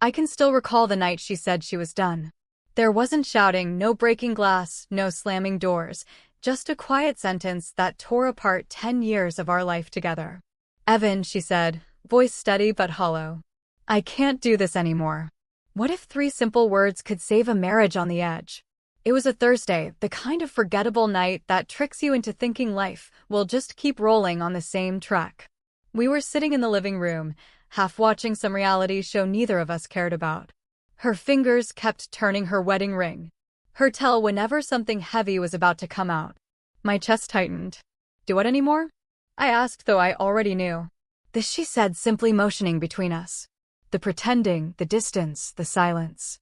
I can still recall the night she said she was done. There wasn't shouting, no breaking glass, no slamming doors, just a quiet sentence that tore apart 10 years of our life together. Evan, she said, voice steady but hollow. I can't do this anymore. What if 3 simple words could save a marriage on the edge? It was a Thursday, the kind of forgettable night that tricks you into thinking life will just keep rolling on the same track. We were sitting in the living room, half watching some reality show neither of us cared about. Her fingers kept turning her wedding ring. Her tell whenever something heavy was about to come out. My chest tightened. Do what anymore? I asked, though I already knew. This, she said, simply motioning between us. The pretending, the distance, the silence.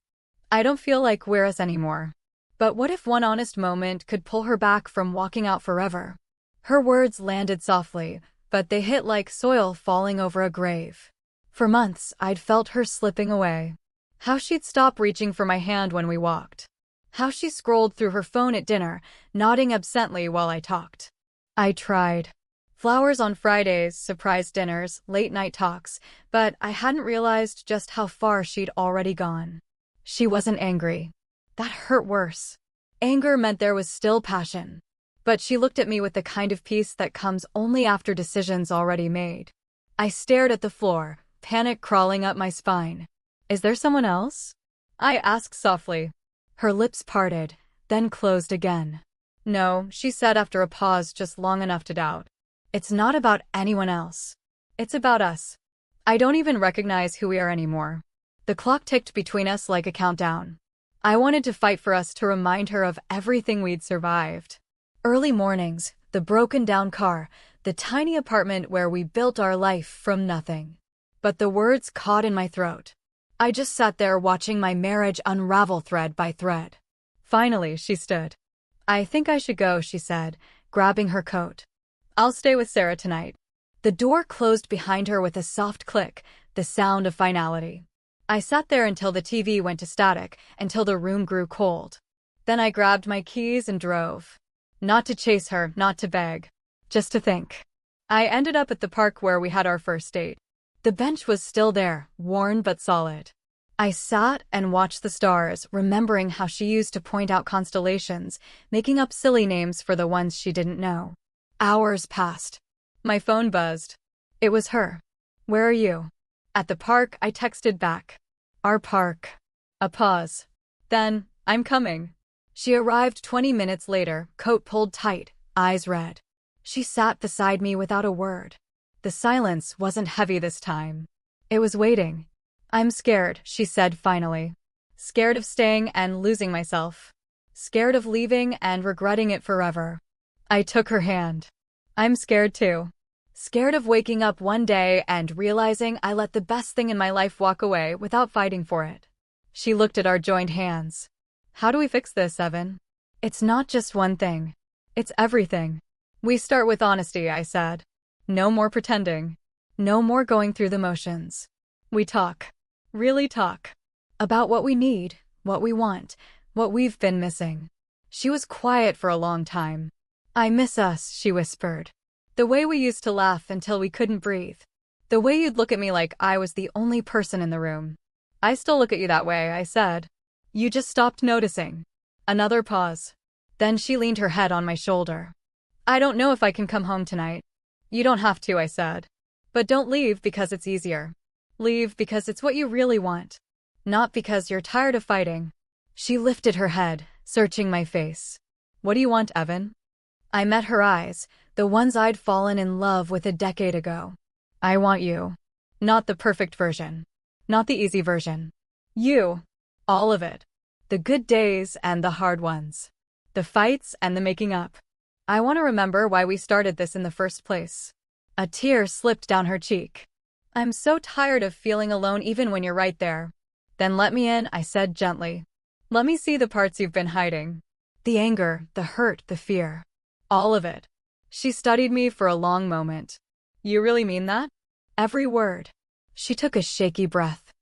I don't feel like we're us anymore. But what if one honest moment could pull her back from walking out forever? Her words landed softly, but they hit like soil falling over a grave. For months, I'd felt her slipping away. How she'd stop reaching for my hand when we walked. How she scrolled through her phone at dinner, nodding absently while I talked. I tried. Flowers on Fridays, surprise dinners, late-night talks, but I hadn't realized just how far she'd already gone. She wasn't angry. That hurt worse. Anger meant there was still passion. But she looked at me with the kind of peace that comes only after decisions already made. I stared at the floor, panic crawling up my spine. Is there someone else? I asked softly. Her lips parted, then closed again. No, she said after a pause just long enough to doubt. It's not about anyone else. It's about us. I don't even recognize who we are anymore. The clock ticked between us like a countdown. I wanted to fight for us to remind her of everything we'd survived. Early mornings, the broken-down car, the tiny apartment where we built our life from nothing. But the words caught in my throat. I just sat there watching my marriage unravel thread by thread. Finally, she stood. I think I should go, she said, grabbing her coat. I'll stay with Sarah tonight. The door closed behind her with a soft click, the sound of finality. I sat there until the TV went to static, until the room grew cold. Then I grabbed my keys and drove. Not to chase her, not to beg. Just to think. I ended up at the park where we had our first date. The bench was still there, worn but solid. I sat and watched the stars, remembering how she used to point out constellations, making up silly names for the ones she didn't know. Hours passed. My phone buzzed. It was her. Where are you? At the park, I texted back. Our park. A pause. Then, I'm coming. She arrived 20 minutes later, coat pulled tight, eyes red. She sat beside me without a word. The silence wasn't heavy this time. It was waiting. I'm scared, she said finally. Scared of staying and losing myself. Scared of leaving and regretting it forever. I took her hand. I'm scared too. Scared of waking up one day and realizing I let the best thing in my life walk away without fighting for it. She looked at our joined hands. How do we fix this, Evan? It's not just one thing. It's everything. We start with honesty, I said. No more pretending. No more going through the motions. We talk. Really talk. About what we need, what we want, what we've been missing. She was quiet for a long time. I miss us, she whispered. The way we used to laugh until we couldn't breathe. The way you'd look at me like I was the only person in the room. I still look at you that way, I said. You just stopped noticing. Another pause. Then she leaned her head on my shoulder. I don't know if I can come home tonight. You don't have to, I said. But don't leave because it's easier. Leave because it's what you really want. Not because you're tired of fighting. She lifted her head, searching my face. What do you want, Evan? I met her eyes, the ones I'd fallen in love with a decade ago. I want you. Not the perfect version. Not the easy version. You. All of it. The good days and the hard ones. The fights and the making up. I want to remember why we started this in the first place. A tear slipped down her cheek. I'm so tired of feeling alone even when you're right there. Then let me in, I said gently. Let me see the parts you've been hiding. The anger, the hurt, the fear. All of it. She studied me for a long moment. You really mean that? Every word. She took a shaky breath.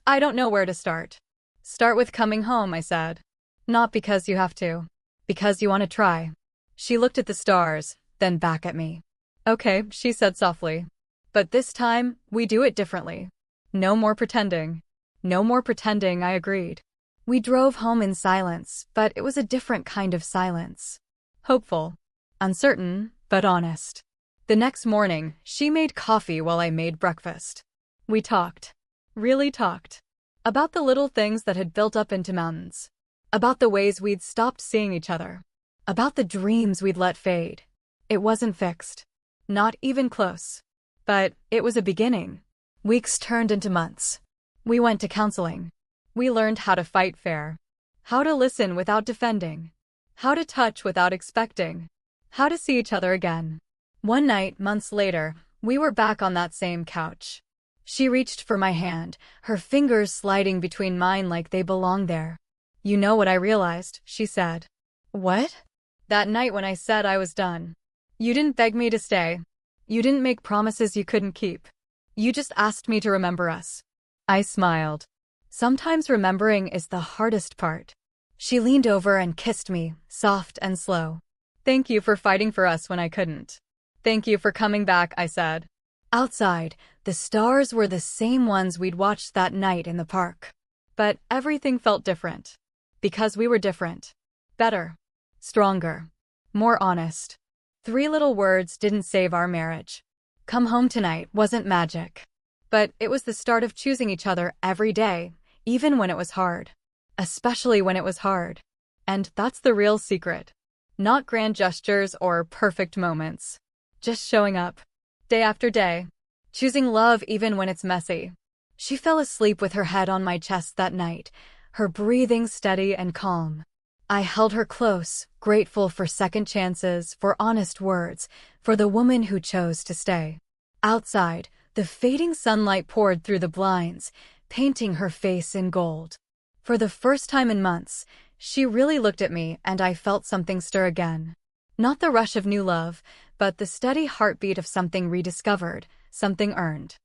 I don't know where to start. Start with coming home, I said. Not because you have to. Because you want to try. She looked at the stars, then back at me. Okay, she said softly. But this time, we do it differently. No more pretending. No more pretending, I agreed. We drove home in silence, but it was a different kind of silence. Hopeful. Uncertain, but honest. The next morning, she made coffee while I made breakfast. We talked. Really talked. About the little things that had built up into mountains. About the ways we'd stopped seeing each other. About the dreams we'd let fade. It wasn't fixed. Not even close. But it was a beginning. Weeks turned into months. We went to counseling. We learned how to fight fair. How to listen without defending. How to touch without expecting. How to see each other again. One night, months later, we were back on that same couch. She reached for my hand, her fingers sliding between mine like they belonged there. "You know what I realized," she said. "What?" "That night when I said I was done. You didn't beg me to stay. You didn't make promises you couldn't keep. You just asked me to remember us." I smiled. Sometimes remembering is the hardest part. She leaned over and kissed me, soft and slow. "Thank you for fighting for us when I couldn't." "Thank you for coming back," I said. Outside, the stars were the same ones we'd watched that night in the park. But everything felt different. Because we were different. Better. Stronger. More honest. 3 little words didn't save our marriage. Come home tonight wasn't magic. But it was the start of choosing each other every day, even when it was hard. Especially when it was hard. And that's the real secret. Not grand gestures or perfect moments. Just showing up. Day after day. Choosing love even when it's messy. She fell asleep with her head on my chest that night, her breathing steady and calm. I held her close, grateful for second chances, for honest words, for the woman who chose to stay. Outside, the fading sunlight poured through the blinds, painting her face in gold. For the first time in months, she really looked at me and I felt something stir again. Not the rush of new love, but the steady heartbeat of something rediscovered, something earned.